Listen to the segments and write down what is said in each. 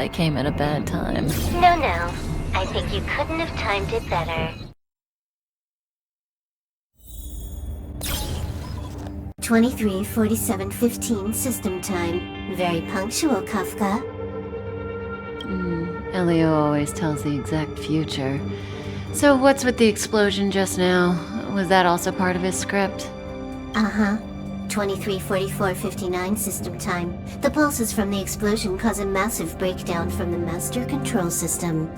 I came at a bad time. No. I think you couldn't have timed it better. 23:47:15 system time. Very punctual, Kafka. Elio always tells the exact future. So what's with the explosion just now? Was that also part of his script? Uh-huh. 23:44:59 system time. The pulses from the explosion cause a massive breakdown from the master control system.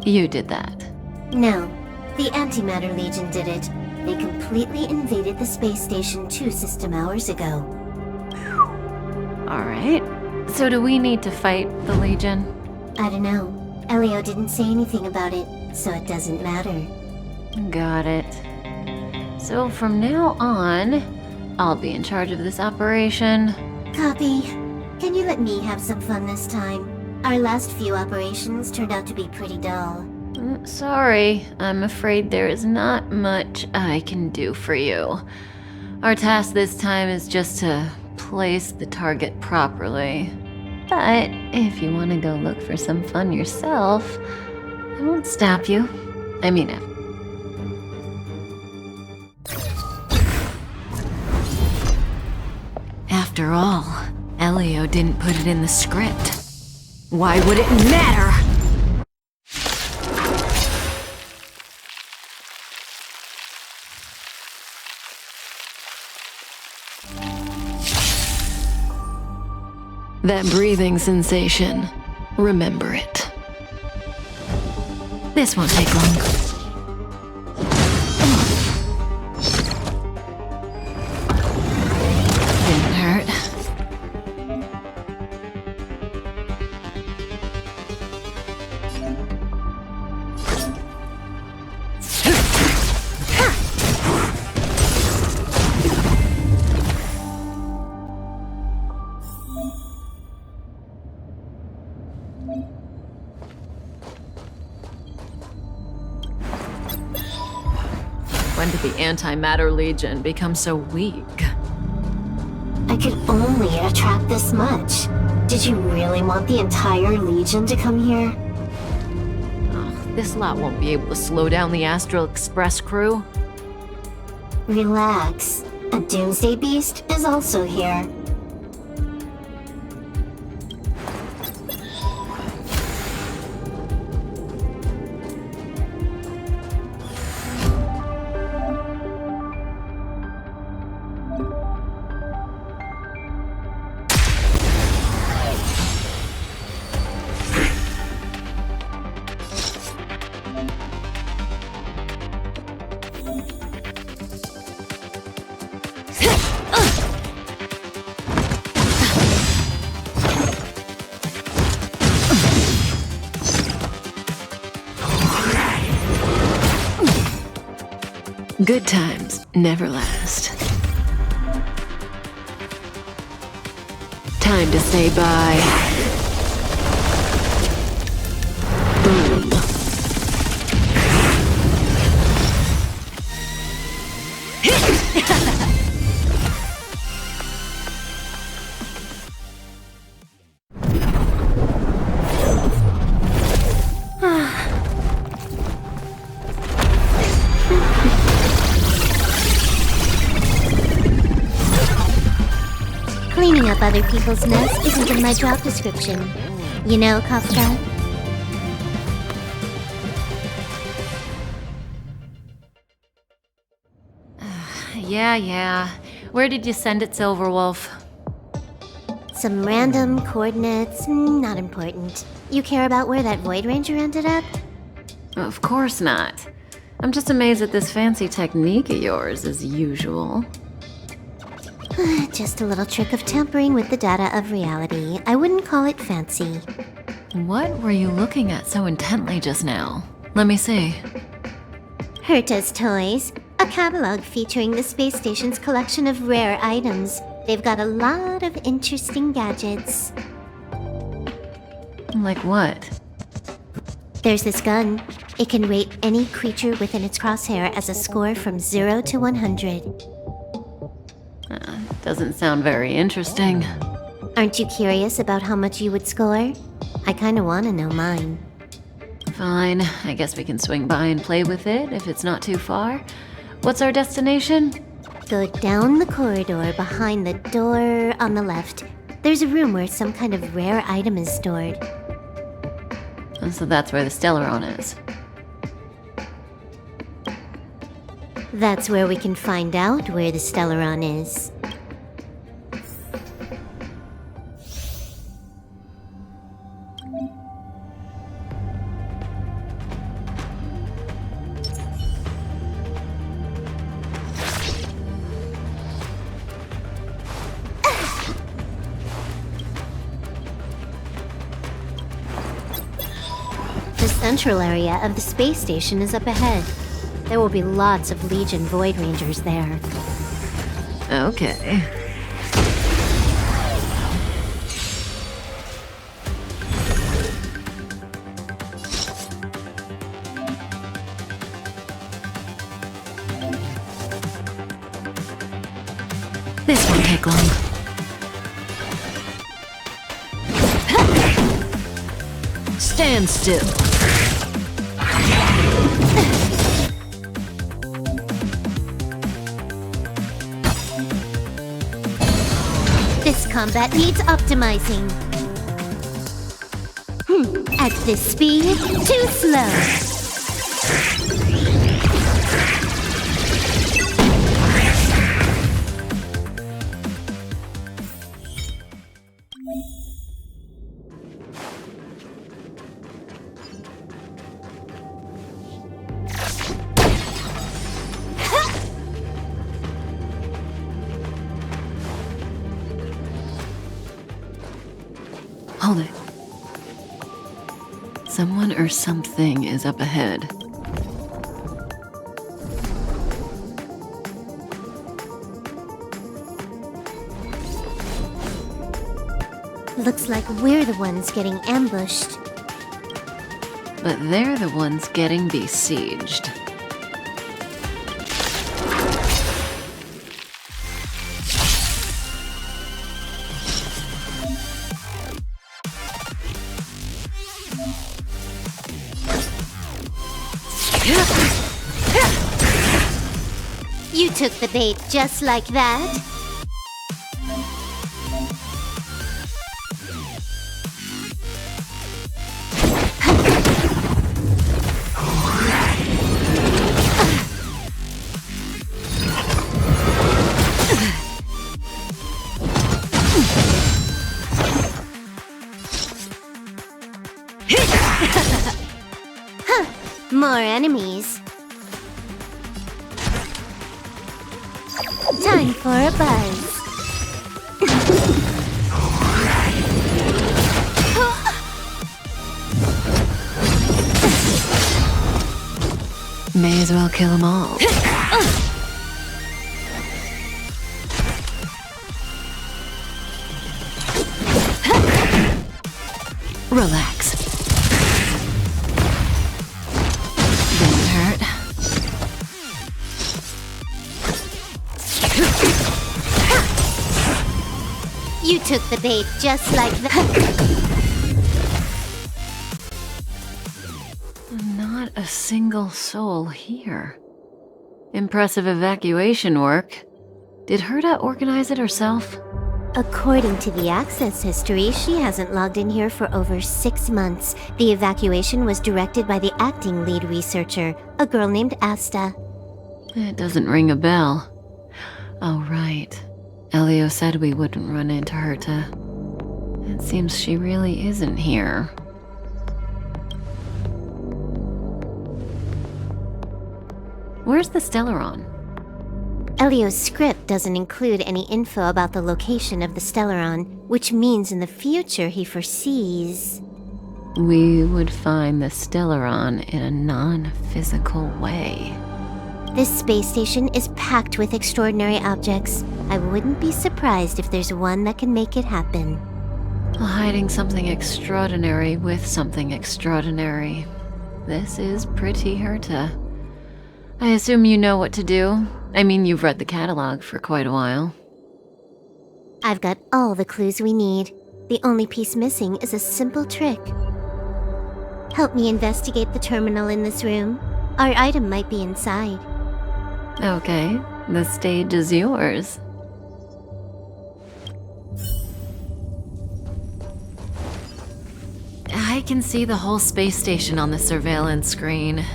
You did that. No, the Antimatter Legion did it. They completely invaded the space station 2 system hours ago. Alright. So do we need to fight the Legion? I don't know. Elio didn't say anything about it, so it doesn't matter. Got it. So from now on, I'll be in charge of this operation. Copy. Can you let me have some fun this time? Our last few operations turned out to be pretty dull. Sorry, I'm afraid there is not much I can do for you. Our task this time is just to place the target properly. But if you want to go look for some fun yourself, I won't stop you. I mean it. After all, Elio didn't put it in the script. Why would it matter? That breathing sensation. Remember it. This won't take long. Didn't hurt. When did the Antimatter Legion become so weak? I could only attract this much. Did you really want the entire Legion to come here? Ugh, this lot won't be able to slow down the Astral Express crew. Relax. A Doomsday Beast is also here. Good times never last. Time to say bye. Boom. Cleaning up other people's mess isn't in my job description. You know, Kafka? Yeah. Where did you send it, Silverwolf? Some random coordinates, not important. You care about where that Void Ranger ended up? Of course not. I'm just amazed at this fancy technique of yours, as usual. Just a little trick of tampering with the data of reality. I wouldn't call it fancy. What were you looking at so intently just now? Let me see. Herta's Toys, a catalog featuring the space station's collection of rare items. They've got a lot of interesting gadgets. Like what? There's this gun. It can rate any creature within its crosshair as a score from 0 to 100. Doesn't sound very interesting. Aren't you curious about how much you would score? I kinda wanna know mine. Fine, I guess we can swing by and play with it if it's not too far. What's our destination? Go down the corridor behind the door on the left. There's a room where some kind of rare item is stored. And so that's where the Stellaron is. That's where we can find out where the Stellaron is. The central area of the space station is up ahead. There will be lots of Legion Void Rangers there. Okay. This won't take long. Stand still. This combat needs optimizing. At this speed, too slow. Hold it. Someone or something is up ahead. Looks like we're the ones getting ambushed. But they're the ones getting besieged. You took the bait just like that? More enemies. Time for a buzz. May as well kill them all. Relax. Didn't hurt. You took the bait just like that. Not a single soul here. Impressive evacuation work. Did Herta organize it herself? According to the access history, she hasn't logged in here for over 6 months. The evacuation was directed by the acting lead researcher, a girl named Asta. It doesn't ring a bell. Oh, right. Elio said we wouldn't run into Herta. It seems she really isn't here. Where's the Stellaron? Elio's script doesn't include any info about the location of the Stellaron, which means in the future he foresees... We would find the Stellaron in a non-physical way. This space station is packed with extraordinary objects. I wouldn't be surprised if there's one that can make it happen. Hiding something extraordinary with something extraordinary. This is pretty Herta. I assume you know what to do. I mean, you've read the catalog for quite a while. I've got all the clues we need. The only piece missing is a simple trick. Help me investigate the terminal in this room. Our item might be inside. Okay, the stage is yours. I can see the whole space station on the surveillance screen,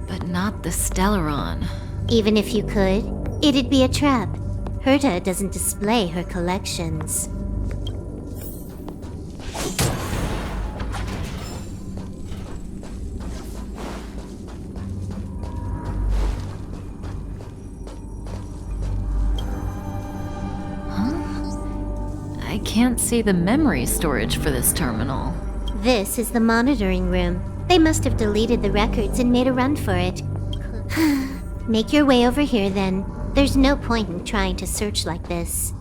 but not the Stellaron. Even if you could, it'd be a trap. Herta doesn't display her collections. I can't see the memory storage for this terminal. This is the monitoring room. They must have deleted the records and made a run for it. Make your way over here then. There's no point in trying to search like this.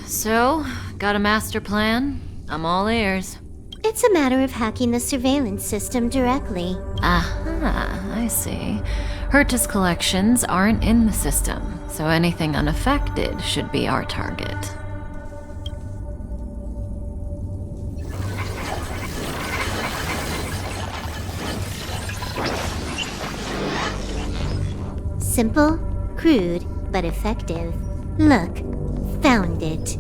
So, got a master plan? I'm all ears. It's a matter of hacking the surveillance system directly. Aha, I see. Herta's collections aren't in the system, so anything unaffected should be our target. Simple, crude, but effective. Look, found it.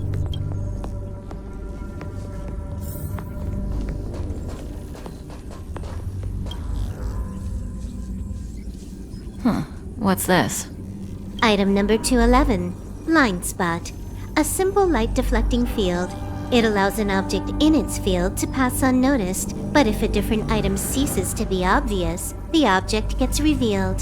What's this? Item number 211, Line Spot. A simple light deflecting field. It allows an object in its field to pass unnoticed, but if a different item ceases to be obvious, the object gets revealed.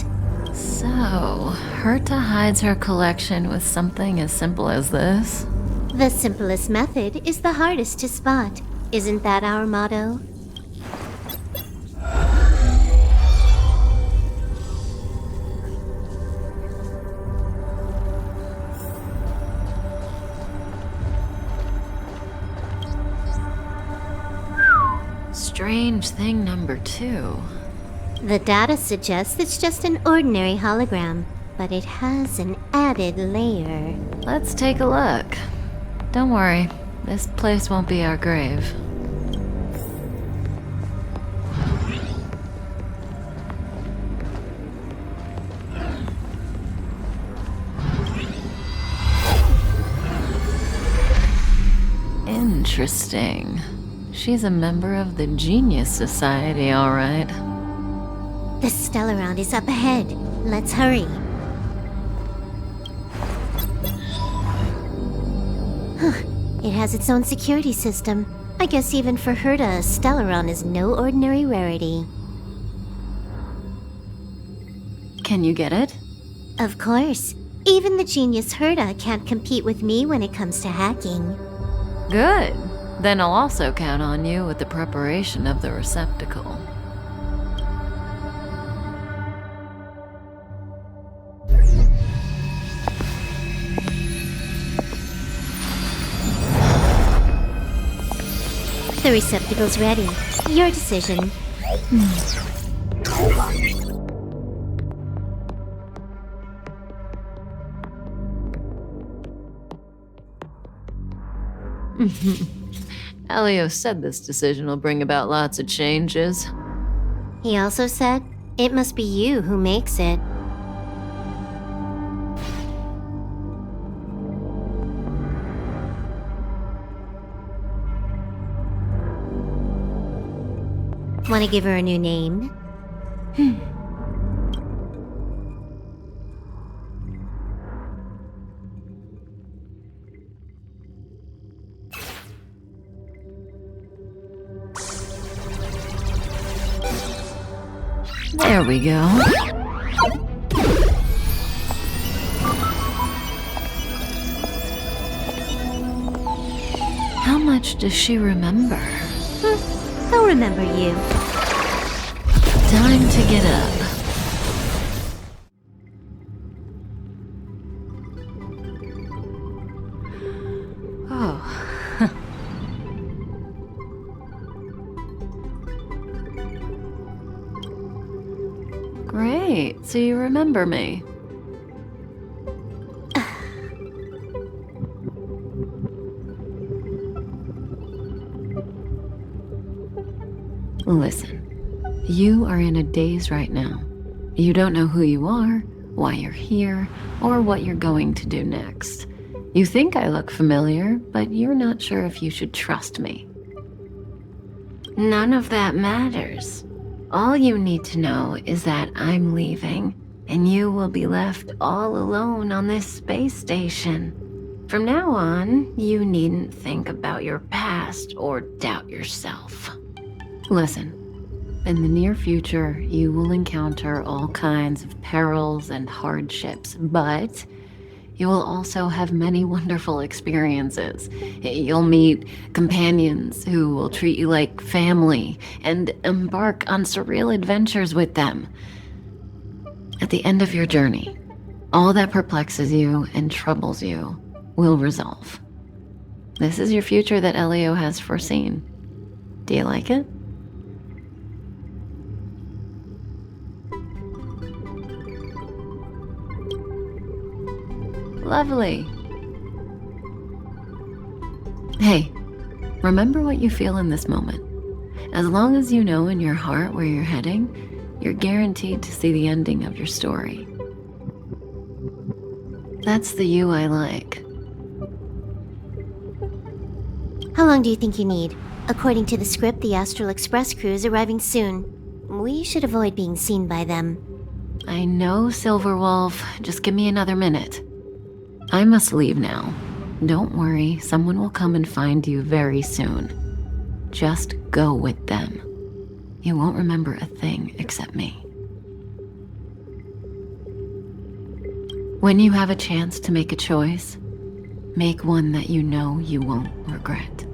So, Herta hides her collection with something as simple as this? The simplest method is the hardest to spot. Isn't that our motto? Strange thing number 2. The data suggests it's just an ordinary hologram, but it has an added layer. Let's take a look. Don't worry, this place won't be our grave. Interesting. She's a member of the Genius Society, all right. The Stellaron is up ahead. Let's hurry. It has its own security system. I guess even for Herta, a Stellaron is no ordinary rarity. Can you get it? Of course. Even the genius Herta can't compete with me when it comes to hacking. Good. Then I'll also count on you with the preparation of the receptacle. The receptacle's ready. Your decision. Elio said this decision will bring about lots of changes. He also said, it must be you who makes it. Want to give her a new name? There we go. How much does she remember? I'll remember you. Time to get up. Oh. Great, so you remember me. Listen, you are in a daze right now. You don't know who you are, why you're here, or what you're going to do next. You think I look familiar, but you're not sure if you should trust me. None of that matters. All you need to know is that I'm leaving, and you will be left all alone on this space station. From now on, you needn't think about your past or doubt yourself. Listen, in the near future, you will encounter all kinds of perils and hardships, but you will also have many wonderful experiences. You'll meet companions who will treat you like family and embark on surreal adventures with them. At the end of your journey, all that perplexes you and troubles you will resolve. This is your future that Elio has foreseen. Do you like it? Lovely. Hey, remember what you feel in this moment. As long as you know in your heart where you're heading, you're guaranteed to see the ending of your story. That's the you I like. How long do you think you need? According to the script, the Astral Express crew is arriving soon. We should avoid being seen by them. I know, Silverwolf. Just give me another minute. I must leave now. Don't worry, someone will come and find you very soon. Just go with them. You won't remember a thing except me. When you have a chance to make a choice, make one that you know you won't regret.